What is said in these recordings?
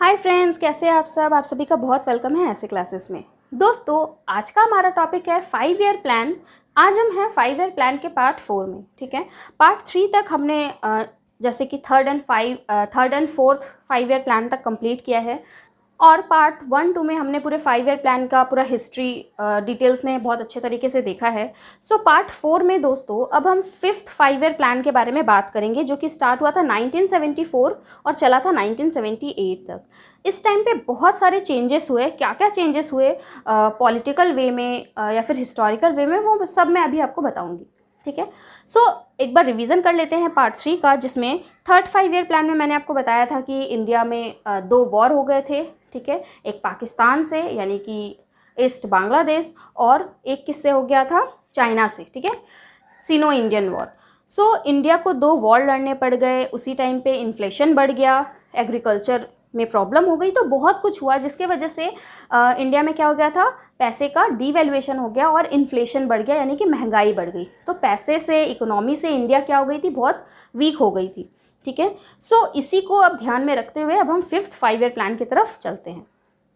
Hi friends, कैसे हैं आप सब। आप सभी का बहुत वेलकम है ऐसे क्लासेस में। दोस्तों, आज का हमारा टॉपिक है 5 ईयर प्लान। आज हम हैं 5 ईयर प्लान के पार्ट 4 में। ठीक है, पार्ट 3 तक हमने जैसे कि third and fourth 5 year plan तक कंप्लीट किया है, और पार्ट 1-2 में हमने पूरे 5 ईयर प्लान का पूरा हिस्ट्री डिटेल्स में बहुत अच्छे तरीके से देखा है। सो पार्ट 4 में दोस्तों अब हम 5th 5 ईयर प्लान के बारे में बात करेंगे, जो कि स्टार्ट हुआ था 1974 और चला था 1978 तक। इस टाइम पे बहुत सारे चेंजेस हुए। क्या क्या चेंजेस हुए पॉलिटिकल वे में या फिर हिस्टोरिकल वे में, वो सब मैं अभी आपको बताऊँगी। ठीक है, सो एक बार रिवीजन कर लेते हैं पार्ट 3 का, जिसमें थर्ड 5 ईयर प्लान में मैंने आपको बताया था कि इंडिया में 2 वॉर हो गए थे। ठीक है, एक पाकिस्तान से यानी कि ईस्ट बांग्लादेश, और एक किससे हो गया था, चाइना से। ठीक है, सिनो इंडियन वॉर। सो इंडिया को 2 वॉर लड़ने पड़ गए। उसी टाइम पे इन्फ्लेशन बढ़ गया, एग्रीकल्चर में प्रॉब्लम हो गई, तो बहुत कुछ हुआ जिसके वजह से इंडिया में क्या हो गया था, पैसे का डीवैल्यूएशन हो गया और इन्फ्लेशन बढ़ गया, यानी कि महंगाई बढ़ गई। तो पैसे से, इकोनॉमी से इंडिया क्या हो गई थी, बहुत वीक हो गई थी। ठीक है, सो इसी को अब ध्यान में रखते हुए अब हम 5th 5 ईयर प्लान की तरफ चलते हैं।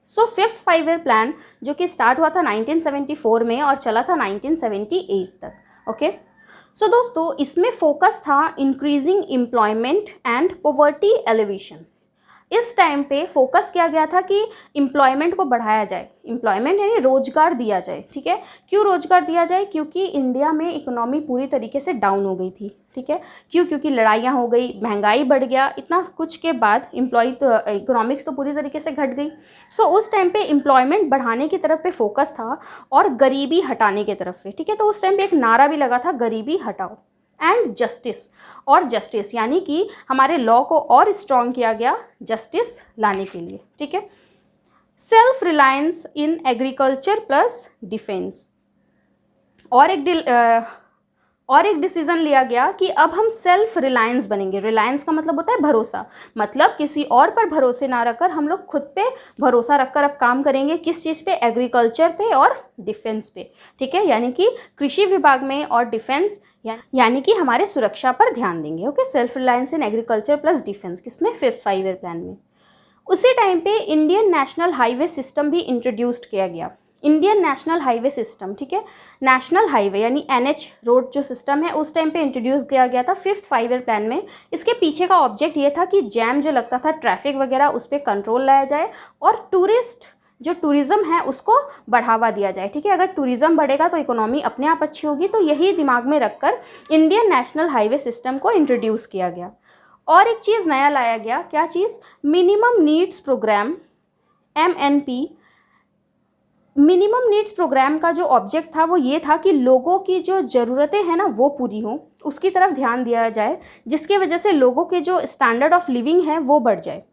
सो 5th 5 ईयर प्लान जो कि स्टार्ट हुआ था 1974 में और चला था 1978 तक। ओके, सो दोस्तों इसमें फोकस था increasing employment and poverty alleviation. इस टाइम पे फोकस किया गया था कि एम्प्लॉयमेंट को बढ़ाया जाए। एम्प्लॉयमेंट यानी रोजगार दिया जाए। ठीक है, क्यों रोजगार दिया जाए, क्योंकि इंडिया में इकोनॉमी पूरी तरीके से डाउन हो गई थी। ठीक है, क्योंकि लड़ाइयाँ हो गई, महंगाई बढ़ गया, इतना कुछ के बाद इकोनॉमिक्स तो पूरी तरीके से घट गई। सो उस टाइम पे एम्प्लॉयमेंट बढ़ाने की तरफ पे फोकस था और गरीबी हटाने की तरफ पे। ठीक है, तो उस टाइम पे एक नारा भी लगा था, गरीबी हटाओ एंड जस्टिस। और जस्टिस यानी कि हमारे लॉ को और स्ट्रॉन्ग किया गया जस्टिस लाने के लिए। ठीक है, self reliance in agriculture plus defence. और एक डिसीजन लिया गया कि अब हम सेल्फ रिलायंस बनेंगे। रिलायंस का मतलब होता है भरोसा, मतलब किसी और पर भरोसे ना रखकर हम लोग खुद पे भरोसा रखकर अब काम करेंगे। किस चीज़ पे, एग्रीकल्चर पे और डिफेंस पे। ठीक है, यानी कि कृषि विभाग में और डिफेंस यानी कि हमारे सुरक्षा पर ध्यान देंगे। Okay, self reliance in agriculture plus defence, किसमें, 5th 5 ईयर प्लान में। उसी टाइम पे इंडियन नेशनल हाईवे सिस्टम भी इंट्रोड्यूस्ड किया गया। इंडियन नेशनल हाईवे सिस्टम, ठीक है, नेशनल हाईवे यानी NH रोड जो सिस्टम है, उस टाइम पे इंट्रोड्यूस किया गया था 5th 5 ईयर प्लान में। इसके पीछे का ऑब्जेक्ट ये था कि जैम जो लगता था, ट्रैफिक वगैरह, उस पर कंट्रोल लाया जाए और टूरिज्म है उसको बढ़ावा दिया जाए। ठीक है, अगर टूरिज्म बढ़ेगा तो इकोनॉमी अपने आप अच्छी होगी। तो यही दिमाग में रखकर इंडियन नेशनल हाईवे सिस्टम को इंट्रोड्यूस किया गया। और एक चीज़ नया लाया गया, क्या चीज़, minimum needs programme, MNP। Minimum needs programme का जो ऑब्जेक्ट था वो ये था कि लोगों की जो ज़रूरतें हैं ना वो पूरी हों, उसकी तरफ ध्यान दिया जाए, जिसकी वजह से लोगों के जो स्टैंडर्ड ऑफ लिविंग है वो बढ़ जाए।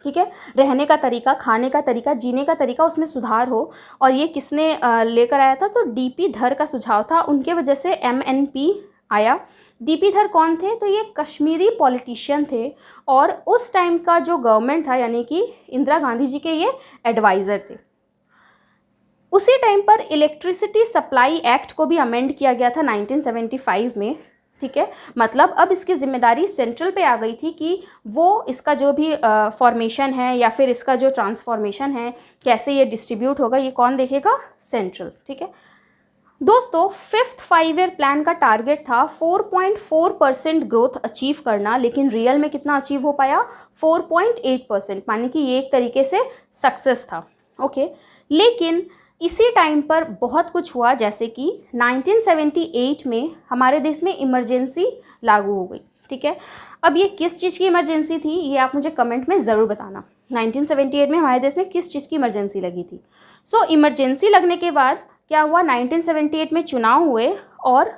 ठीक है, रहने का तरीका, खाने का तरीका, जीने का तरीका, उसमें सुधार हो। और ये किसने लेकर आया था, तो DP धर का सुझाव था, उनके वजह से MNP आया। DP धर कौन थे, तो ये कश्मीरी पॉलिटिशियन थे और उस टाइम का जो गवर्नमेंट था यानी कि इंदिरा गांधी जी के ये एडवाइज़र थे। उसी टाइम पर इलेक्ट्रिसिटी सप्लाई एक्ट को भी अमेंड किया गया था 1975 में। ठीक है, मतलब अब इसकी जिम्मेदारी सेंट्रल पे आ गई थी कि वो इसका जो भी फॉर्मेशन है या फिर इसका जो ट्रांसफॉर्मेशन है, कैसे ये डिस्ट्रीब्यूट होगा, ये कौन देखेगा, सेंट्रल। ठीक है दोस्तों, 5th 5 ईयर प्लान का टारगेट था 4.4% ग्रोथ अचीव करना, लेकिन रियल में कितना अचीव हो पाया, 4.8%, माने कि ये एक तरीके से सक्सेस था। ओके, लेकिन इसी टाइम पर बहुत कुछ हुआ, जैसे कि 1978 में हमारे देश में इमरजेंसी लागू हो गई। ठीक है, अब ये किस चीज़ की इमरजेंसी थी, ये आप मुझे कमेंट में ज़रूर बताना। 1978 में हमारे देश में किस चीज़ की इमरजेंसी लगी थी। सो इमरजेंसी लगने के बाद क्या हुआ, 1978 में चुनाव हुए और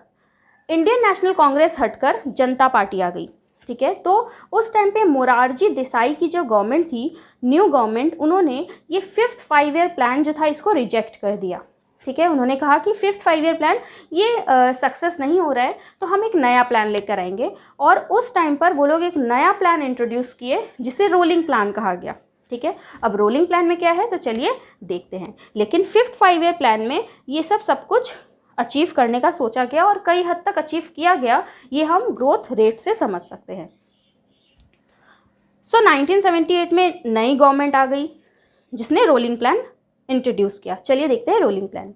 इंडियन नेशनल कांग्रेस हटकर जनता पार्टी आ गई। ठीक है, तो उस टाइम पे मोरारजी देसाई की जो गवर्नमेंट थी, न्यू गवर्नमेंट, उन्होंने ये 5th 5 ईयर प्लान जो था इसको रिजेक्ट कर दिया। ठीक है, उन्होंने कहा कि 5th 5 ईयर प्लान ये सक्सेस नहीं हो रहा है, तो हम एक नया प्लान लेकर आएंगे। और उस टाइम पर वो लोग एक नया प्लान इंट्रोड्यूस किए जिसे रोलिंग प्लान कहा गया। ठीक है, अब रोलिंग प्लान में क्या है, तो चलिए देखते हैं। लेकिन 5th 5 ईयर प्लान में ये सब कुछ अचीव करने का सोचा गया और कई हद तक अचीव किया गया, ये हम ग्रोथ रेट से समझ सकते हैं। सो 1978 में नई गवर्नमेंट आ गई जिसने रोलिंग प्लान इंट्रोड्यूस किया। चलिए देखते हैं रोलिंग प्लान।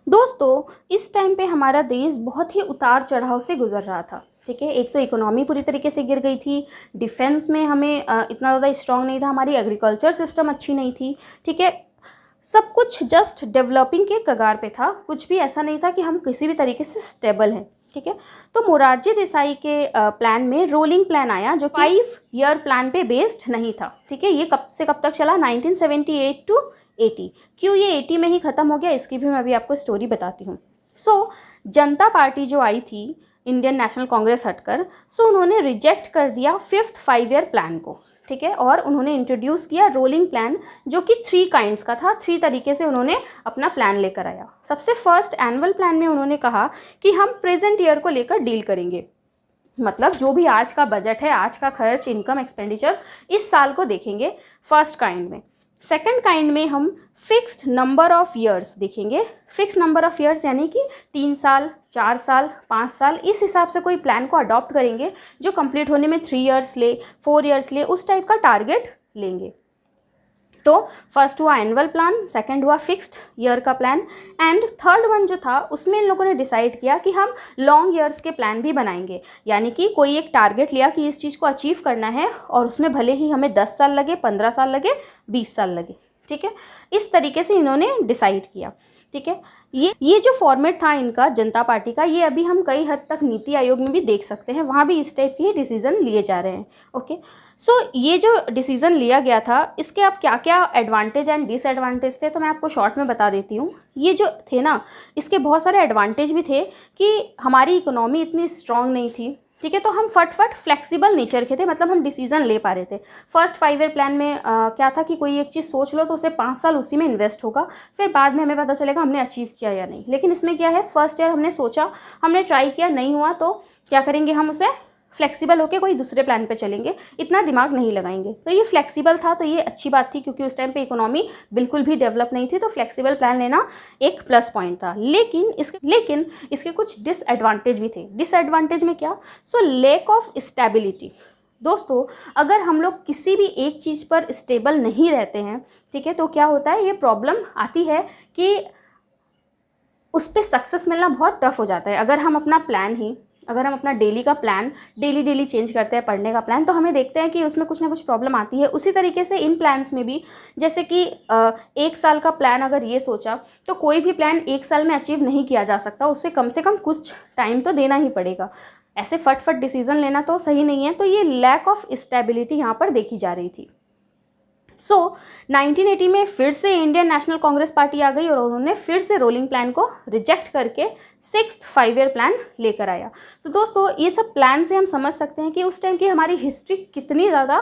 दोस्तों इस टाइम पे हमारा देश बहुत ही उतार चढ़ाव से गुजर रहा था, ठीक है। एक तो इकोनॉमी पूरी तरीके से गिर गई थी, डिफेंस में हमें इतना ज़्यादा स्ट्रांग नहीं था, हमारी एग्रीकल्चर सिस्टम अच्छी नहीं थी, ठीक है। सब कुछ जस्ट डेवलपिंग के कगार पे था, कुछ भी ऐसा नहीं था कि हम किसी भी तरीके से स्टेबल हैं, ठीक है। तो मोरारजी देसाई के प्लान में रोलिंग प्लान आया जो 5 ईयर प्लान पे बेस्ड नहीं था, ठीक है। ये कब से कब तक चला, 1978 टू 80। क्यों ये 80 में ही ख़त्म हो गया, इसकी भी मैं अभी आपको स्टोरी बताती हूँ। सो जनता पार्टी जो आई थी इंडियन नेशनल कांग्रेस हटकर, सो उन्होंने रिजेक्ट कर दिया 5th 5 ईयर प्लान को, ठीक है। और उन्होंने इंट्रोड्यूस किया रोलिंग प्लान जो कि 3 काइंड्स का था, 3 तरीके से उन्होंने अपना प्लान लेकर आया। सबसे फर्स्ट एनुअल प्लान में उन्होंने कहा कि हम प्रेजेंट ईयर को लेकर डील करेंगे, मतलब जो भी आज का बजट है, आज का खर्च, इनकम, एक्सपेंडिचर, इस साल को देखेंगे फर्स्ट काइंड में। सेकंड काइंड में हम फिक्स्ड नंबर ऑफ ईयर्स देखेंगे। फिक्स्ड नंबर ऑफ ईयर्स यानी कि 3 साल, 4 साल, 5 साल, इस हिसाब से कोई प्लान को अडॉप्ट करेंगे जो कंप्लीट होने में 3 ईयर्स ले, 4 ईयर्स ले, उस टाइप का टारगेट लेंगे। तो फर्स्ट हुआ एनुअल प्लान, सेकंड हुआ फिक्स्ड ईयर का प्लान, एंड थर्ड वन जो था उसमें इन लोगों ने डिसाइड किया कि हम लॉन्ग ईयर्स के प्लान भी बनाएंगे। यानी कि कोई एक टारगेट लिया कि इस चीज़ को अचीव करना है और उसमें भले ही हमें 10 साल लगे, 15 साल लगे, 20 साल लगे, ठीक है। इस तरीके से इन्होंने डिसाइड किया, ठीक है। ये जो फॉर्मेट था इनका जनता पार्टी का, ये अभी हम कई हद तक नीति आयोग में भी देख सकते हैं, वहाँ भी इस टाइप के ही डिसीजन लिए जा रहे हैं, ओके। सो ये जो डिसीजन लिया गया था, इसके अब क्या क्या एडवांटेज एंड डिसएडवांटेज थे तो मैं आपको शॉर्ट में बता देती हूँ। ये जो थे ना, इसके बहुत सारे एडवांटेज भी थे कि हमारी इकोनॉमी इतनी स्ट्रांग नहीं थी, ठीक है। तो हम फट फ्लेक्सिबल नेचर के थे, मतलब हम डिसीजन ले पा रहे थे। फर्स्ट 5 ईयर प्लान में क्या था कि कोई एक चीज़ सोच लो तो उसे 5 साल उसी में इन्वेस्ट होगा, फिर बाद में हमें पता चलेगा हमने अचीव किया या नहीं। लेकिन इसमें क्या है, फर्स्ट ईयर हमने सोचा, हमने ट्राई किया, नहीं हुआ तो क्या करेंगे, हम उसे फ्लेक्सिबल होकर कोई दूसरे प्लान पे चलेंगे, इतना दिमाग नहीं लगाएंगे। तो ये फ्लेक्सिबल था, तो ये अच्छी बात थी क्योंकि उस टाइम पे इकोनॉमी बिल्कुल भी डेवलप नहीं थी, तो फ्लेक्सिबल प्लान लेना एक प्लस पॉइंट था। लेकिन इसके कुछ डिसएडवांटेज भी थे। डिसएडवांटेज में क्या, सो लैक ऑफ स्टेबिलिटी। दोस्तों अगर हम लोग किसी भी एक चीज़ पर स्टेबल नहीं रहते हैं, ठीक है, तो क्या होता है, ये प्रॉब्लम आती है कि उस पर सक्सेस मिलना बहुत टफ हो जाता है। अगर हम अपना डेली का प्लान डेली चेंज करते हैं, पढ़ने का प्लान, तो हमें देखते हैं कि उसमें कुछ ना कुछ प्रॉब्लम आती है। उसी तरीके से इन प्लान्स में भी, जैसे कि 1 साल का प्लान अगर ये सोचा तो कोई भी प्लान 1 साल में अचीव नहीं किया जा सकता, उससे कम से कम कुछ टाइम तो देना ही पड़ेगा। ऐसे फट डिसीजन लेना तो सही नहीं है। तो ये लैक ऑफ स्टेबिलिटी यहाँ पर देखी जा रही थी। सो 1980 में फिर से इंडियन नेशनल कांग्रेस पार्टी आ गई और उन्होंने फिर से रोलिंग प्लान को रिजेक्ट करके 6th 5 ईयर प्लान लेकर आया। तो दोस्तों ये सब प्लान से हम समझ सकते हैं कि उस टाइम की हमारी हिस्ट्री कितनी ज़्यादा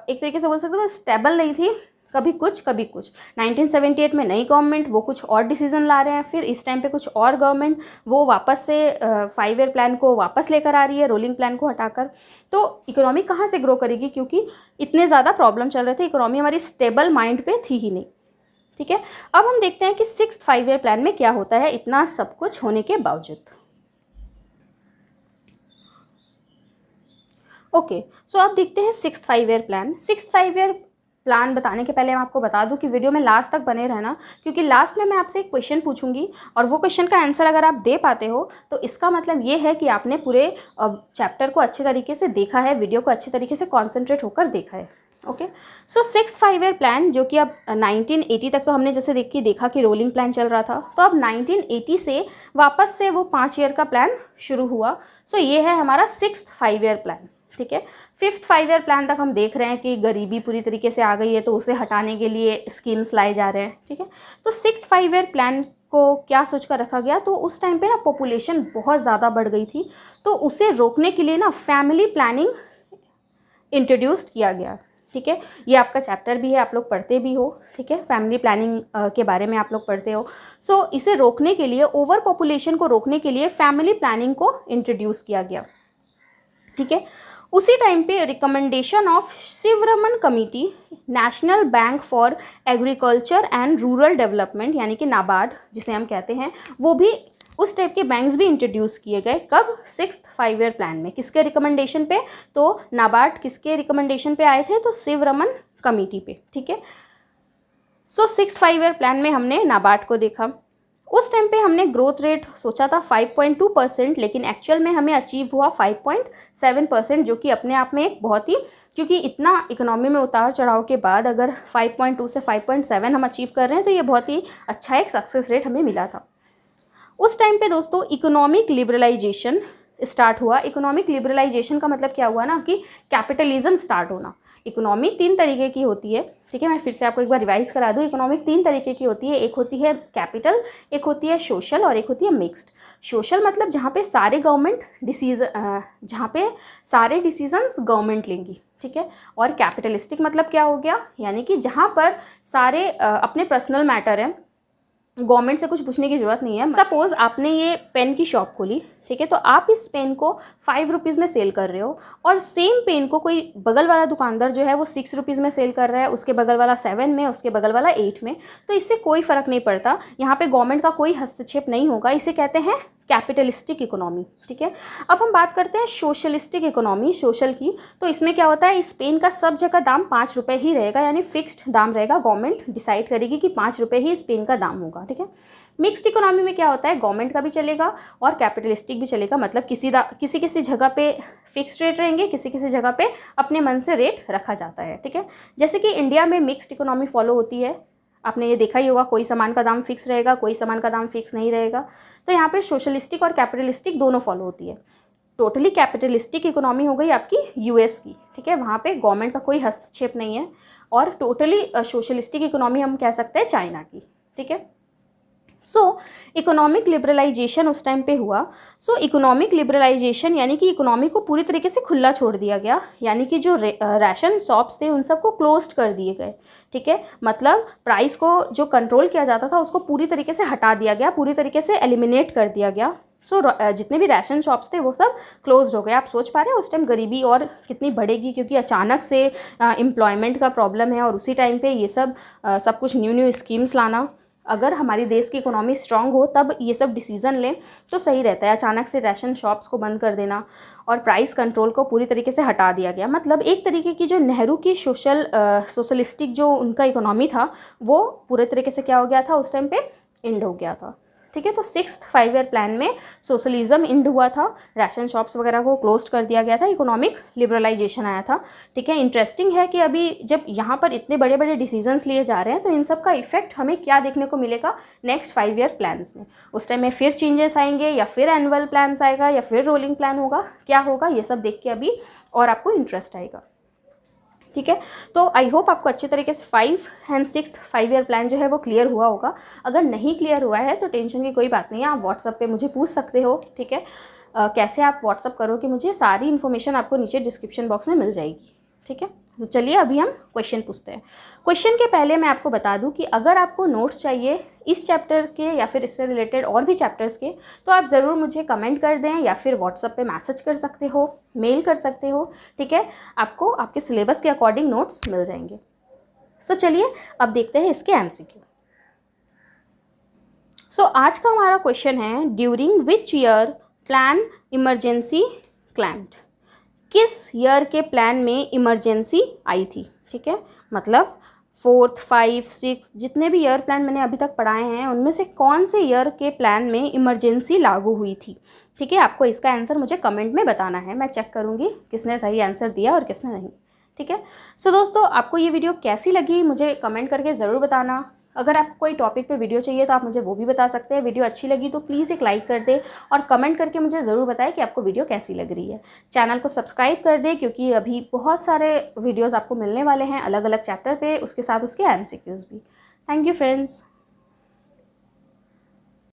एक तरीके से बोल सकते हैं स्टेबल नहीं थी, कभी कुछ कभी कुछ। 1978 में नई गवर्नमेंट, वो कुछ और डिसीजन ला रहे हैं, फिर इस टाइम पे कुछ और गवर्नमेंट वो वापस से 5 ईयर प्लान को वापस लेकर आ रही है, रोलिंग प्लान को हटाकर। तो इकोनॉमी कहाँ से ग्रो करेगी, क्योंकि इतने ज़्यादा प्रॉब्लम चल रहे थे, इकोनॉमी हमारी स्टेबल माइंड पे थी ही नहीं, ठीक है। अब हम देखते हैं कि 6th 5 ईयर प्लान में क्या होता है इतना सब कुछ होने के बावजूद। ओके, सो अब देखते हैं 6th 5 year plan. 6th 5 year plan बताने के पहले मैं आपको बता दूं कि वीडियो में लास्ट तक बने रहना, क्योंकि लास्ट में मैं आपसे एक क्वेश्चन पूछूंगी और वो क्वेश्चन का आंसर अगर आप दे पाते हो तो इसका मतलब ये है कि आपने पूरे चैप्टर को अच्छे तरीके से देखा है, वीडियो को अच्छे तरीके से कॉन्सेंट्रेट होकर देखा है। ओके, सो 6th 5 ईयर प्लान जो कि अब 1980 तक तो हमने जैसे देखा कि रोलिंग प्लान चल रहा था, तो अब 1980 से वापस से वो 5 ईयर का प्लान शुरू हुआ। सो ये है हमारा 6th 5 ईयर प्लान, ठीक है। 5th 5 ईयर प्लान तक हम देख रहे हैं कि गरीबी पूरी तरीके से आ गई है, तो उसे हटाने के लिए स्कीम्स लाए जा रहे हैं, ठीक है। तो 6th 5 ईयर प्लान को क्या सोचकर रखा गया, तो उस टाइम पे ना पॉपुलेशन बहुत ज़्यादा बढ़ गई थी, तो उसे रोकने के लिए ना फैमिली प्लानिंग इंट्रोड्यूस किया गया, ठीक है। ये आपका चैप्टर भी है, आप लोग पढ़ते भी हो, ठीक है, फैमिली प्लानिंग के बारे में आप लोग पढ़ते हो। सो इसे रोकने के लिए, ओवर पॉपुलेशन को रोकने के लिए फैमिली प्लानिंग को इंट्रोड्यूस किया गया, ठीक है। उसी टाइम पे recommendation of Sivaraman committee, National Bank for Agriculture and Rural Development यानी कि नाबार्ड जिसे हम कहते हैं, वो भी उस टाइप के बैंक्स भी इंट्रोड्यूस किए गए। कब? 6th 5 ईयर प्लान में। किसके रिकमेंडेशन पे? तो नाबार्ड किसके रिकमेंडेशन पे आए थे? तो शिवरमन कमेटी पे। ठीक है, सो 6th 5 ईयर प्लान में हमने नाबार्ड को देखा। उस टाइम पे हमने ग्रोथ रेट सोचा था 5.2%, लेकिन एक्चुअल में हमें अचीव हुआ 5.7%, जो कि अपने आप में एक बहुत ही, क्योंकि इतना इकोनॉमी में उतार चढ़ाव के बाद अगर 5.2 से 5.7 हम अचीव कर रहे हैं तो ये बहुत ही अच्छा एक सक्सेस रेट हमें मिला था। उस टाइम पे दोस्तों इकोनॉमिक लिबरलाइजेशन स्टार्ट हुआ। इकोनॉमिक लिबरलाइजेशन का मतलब क्या हुआ ना कि कैपिटलिज्म स्टार्ट होना। इकोनॉमी 3 तरीके की होती है। ठीक है, मैं फिर से आपको एक बार रिवाइज करा दूँ। इकोनॉमिक 3 तरीके की होती है। एक होती है कैपिटल, एक होती है सोशल और एक होती है मिक्स्ड। सोशल मतलब जहाँ पे सारे सारे डिसीजंस गवर्नमेंट लेंगी। ठीक है, और कैपिटलिस्टिक मतलब क्या हो गया, यानी कि जहाँ पर सारे अपने पर्सनल मैटर हैं, गवर्नमेंट से कुछ पूछने की ज़रूरत नहीं है। सपोज़ आपने ये पेन की शॉप खोली, ठीक है, तो आप इस पेन को 5 रुपीज़ में सेल कर रहे हो और सेम पेन को कोई बगल वाला दुकानदार जो है वो 6 रुपीज़ में सेल कर रहा है, उसके बगल वाला 7 में, उसके बगल वाला 8 में। तो इससे कोई फ़र्क नहीं पड़ता, यहाँ पे गवर्नमेंट का कोई हस्तक्षेप नहीं होगा। इसे कहते हैं कैपिटलिस्टिक इकोनॉमी। ठीक है, अब हम बात करते हैं सोशलिस्टिक इकोनॉमी, सोशल की। तो इसमें क्या होता है, इस पेन का सब जगह दाम 5 रुपये ही रहेगा, यानी फिक्स्ड दाम रहेगा। गवर्नमेंट डिसाइड करेगी कि 5 रुपये ही इस पेन का दाम होगा। ठीक है, मिक्स्ड इकोनॉमी में क्या होता है, गवर्नमेंट का भी चलेगा और कैपिटलिस्टिक भी चलेगा। मतलब किसी जगह पे फिक्स्ड रेट रहेंगे, किसी जगह पे अपने मन से रेट रखा जाता है। ठीक है, जैसे कि इंडिया में मिक्स्ड इकोनॉमी फॉलो होती है। आपने ये देखा ही होगा, कोई सामान का दाम फिक्स रहेगा, कोई सामान का दाम फिक्स नहीं रहेगा। तो यहाँ पे सोशलिस्टिक और कैपिटलिस्टिक दोनों फॉलो होती है। टोटली कैपिटलिस्टिक इकोनॉमी हो गई आपकी यूएस की। ठीक है, वहाँ पे गवर्नमेंट का कोई हस्तक्षेप नहीं है। और टोटली सोशलिस्टिक इकोनॉमी हम कह सकते हैं चाइना की। ठीक है, सो इकोनॉमिक लिबरलाइजेशन उस टाइम पे हुआ। सो इकोनॉमिक लिबरलाइजेशन यानी कि इकोनॉमी को पूरी तरीके से खुला छोड़ दिया गया, यानी कि जो राशन शॉप्स थे उन सबको क्लोज्ड कर दिए गए। ठीक है, मतलब प्राइस को जो कंट्रोल किया जाता था उसको पूरी तरीके से हटा दिया गया, पूरी तरीके से एलिमिनेट कर दिया गया। सो जितने भी राशन शॉप्स थे वो सब क्लोज्ड हो गए। आप सोच पा रहे हैं उस टाइम गरीबी और कितनी बढ़ेगी, क्योंकि अचानक से एम्प्लॉयमेंट का प्रॉब्लम है और उसी टाइम पे ये सब कुछ न्यू स्कीम्स लाना। अगर हमारी देश की इकोनॉमी स्ट्रांग हो तब ये सब डिसीज़न लें तो सही रहता है। अचानक से राशन शॉप्स को बंद कर देना और प्राइस कंट्रोल को पूरी तरीके से हटा दिया गया। मतलब एक तरीके की जो नेहरू की सोशलिस्टिक जो उनका इकोनॉमी था वो पूरे तरीके से क्या हो गया था, उस टाइम पे एंड हो गया था। ठीक है, तो 6th 5 ईयर प्लान में सोशलिज्म एंड हुआ था, राशन शॉप्स वगैरह को क्लोज कर दिया गया था, इकोनॉमिक लिबरलाइजेशन आया था। ठीक है, इंटरेस्टिंग है कि अभी जब यहाँ पर इतने बड़े बड़े डिसीजंस लिए जा रहे हैं तो इन सब का इफेक्ट हमें क्या देखने को मिलेगा नेक्स्ट 5 ईयर प्लान्स में। उस टाइम में फिर चेंजेस आएंगे या फिर एनुअल प्लान्स आएगा या फिर रोलिंग प्लान होगा, क्या होगा ये सब देख के अभी और आपको इंटरेस्ट आएगा। ठीक है, तो आई होप आपको अच्छे तरीके से 5 एंड 6th 5 ईयर प्लान जो है वो क्लियर हुआ होगा। अगर नहीं क्लियर हुआ है तो टेंशन की कोई बात नहीं है, आप व्हाट्सअप पे मुझे पूछ सकते हो। ठीक है, कैसे आप व्हाट्सअप करोगे मुझे, सारी इन्फॉर्मेशन आपको नीचे डिस्क्रिप्शन बॉक्स में मिल जाएगी। ठीक है, तो चलिए अभी हम क्वेश्चन पूछते हैं। क्वेश्चन के पहले मैं आपको बता दूं कि अगर आपको नोट्स चाहिए इस चैप्टर के या फिर इससे रिलेटेड और भी चैप्टर्स के, तो आप ज़रूर मुझे कमेंट कर दें या फिर व्हाट्सएप पे मैसेज कर सकते हो, मेल कर सकते हो। ठीक है, आपको आपके सिलेबस के अकॉर्डिंग नोट्स मिल जाएंगे। सो चलिए अब देखते हैं इसके एमसीक्यू। सो आज का हमारा क्वेश्चन है, during which year plan emergency claimed. किस ईयर के प्लान में इमरजेंसी आई थी। ठीक है, मतलब 4th 5 6 जितने भी ईयर प्लान मैंने अभी तक पढ़ाए हैं उनमें से कौन से ईयर के प्लान में इमरजेंसी लागू हुई थी। ठीक है, आपको इसका आंसर मुझे कमेंट में बताना है, मैं चेक करूँगी किसने सही आंसर दिया और किसने नहीं। ठीक है, सो दोस्तों आपको ये वीडियो कैसी लगी मुझे कमेंट करके ज़रूर बताना। अगर आपको कोई टॉपिक पे वीडियो चाहिए तो आप मुझे वो भी बता सकते हैं। वीडियो अच्छी लगी तो प्लीज़ एक लाइक कर दे और कमेंट करके मुझे ज़रूर बताएं कि आपको वीडियो कैसी लग रही है। चैनल को सब्सक्राइब कर दे क्योंकि अभी बहुत सारे वीडियोस आपको मिलने वाले हैं अलग अलग चैप्टर पे, उसके साथ उसके एमसीक्यूज़ भी। Thank you friends.